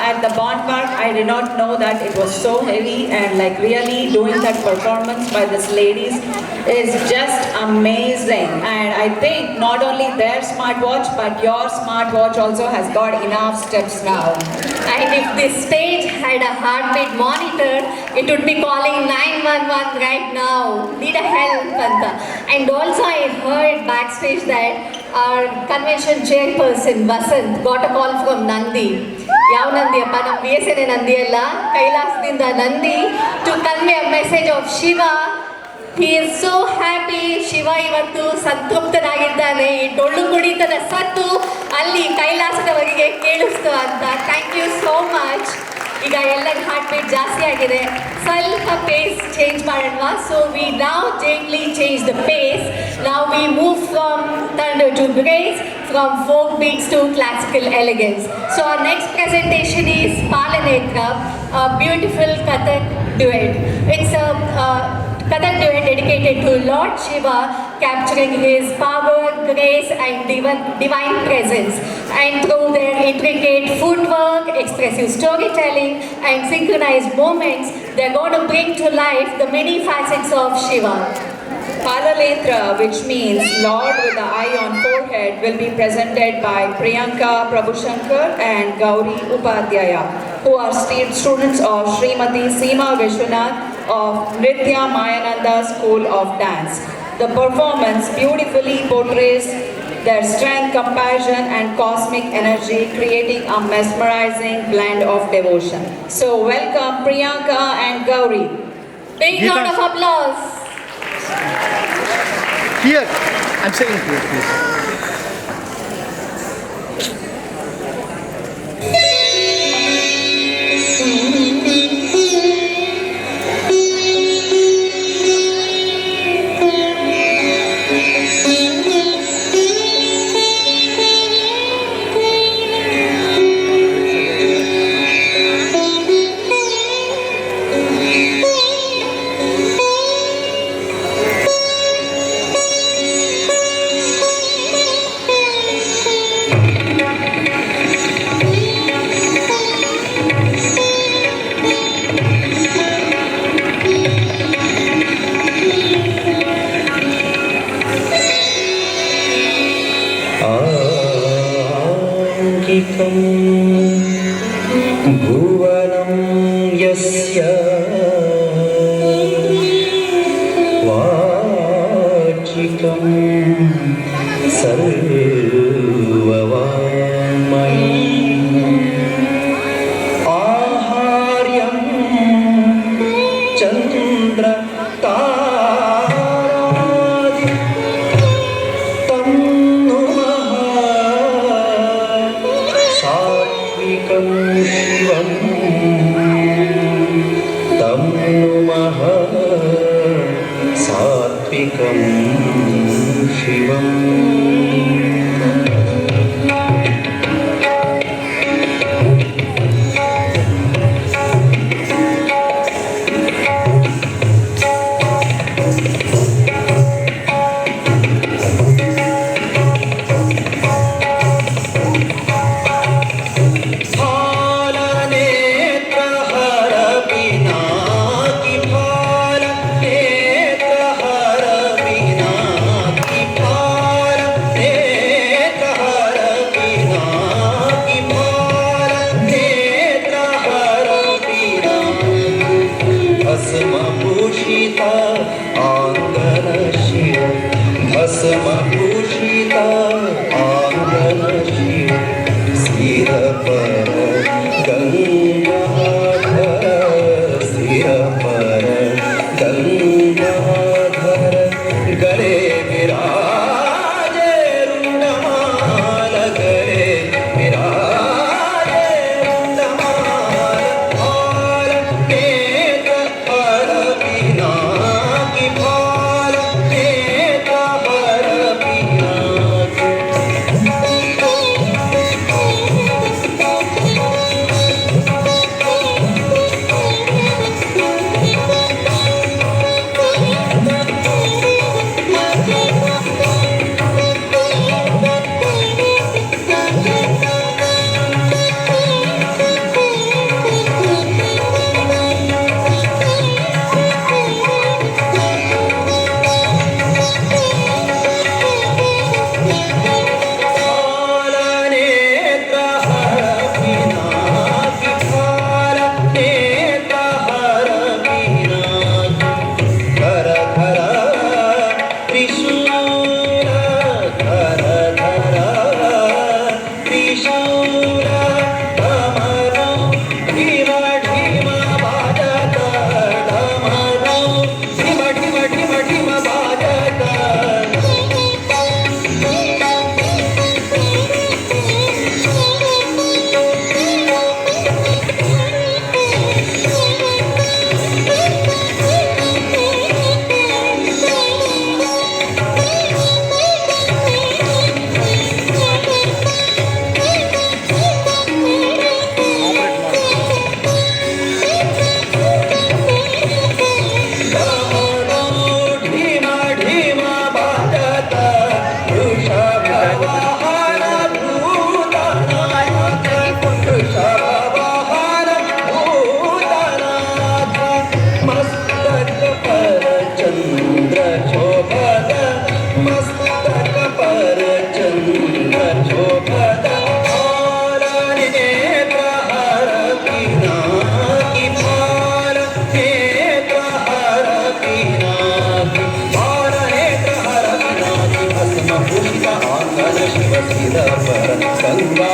at the Bond Park. I did not know that it was so heavy, and like really doing that performance by these ladies is just amazing. And I think not only their smartwatch but your smartwatch also has got enough steps now. And if this stage had a heartbeat monitor, it would be calling 911 right now. Need a help, Anta. And also I heard backstage that our convention chairperson, Vasant, got a call from Nandi. Yav Nandi appa, nam VSN Nandi alla, Kailasdinda Nandi, to convey a message of Shiva. He is so happy. Shiva ಇವತ್ತು ಸಂತೃಪ್ತನಾಗಿದ್ದಾನೆ. ಈ ಡೊಳ್ಳು ಕುಣಿತದ ಸತ್ತು ಅಲ್ಲಿ ಕೈಲಾಸದವರೆಗೆ ಕೇಳಿಸ್ತು ಅಂತ. Thank you so much. ಈಗ ಎಲ್ಲರ ಹಾರ್ಟ್ ಬೀಟ್ ಜಾಸ್ತಿ ಆಗಿದೆ, ಸ್ವಲ್ಪ ಪೇಸ್ ಚೇಂಜ್ ಮಾಡೋಣ. ಸೊ ವಿ ನಾವು ಜೆಂಟ್ಲಿ ಚೇಂಜ್ ದ ಪೇಸ್. ನಾವು we move from thunder to grace, from folk beats to classical elegance. So our next presentation is Palanetra, a beautiful Kathak duet. It's a Kathak duet dedicated to Lord Shiva, capturing his power, grace and divine presence. And through their intricate footwork, expressive storytelling and synchronized movements, they're going to bring to life the many facets of Shiva. Palaletra, which means Lord with the eye on forehead, will be presented by Priyanka Prabhushankar and Gauri Upadhyaya, who are students of Srimati Seema Vishwanath of Nritya Mayananda School of Dance. The performance beautifully portrays their strength, compassion and cosmic energy, creating a mesmerizing blend of devotion. So welcome Priyanka and Gauri. Big round of applause. Here, I'm saying here, please. भुवनं यस्य वाचिकं सर्ववाङ्मयी आहार्यं चन्द्रतारादि तं नुमः सात्विकं शिवं तं नुमः सात्विकं शिवम् ಶಿವ ಚಿದಂಬರ ಗಂಗಾ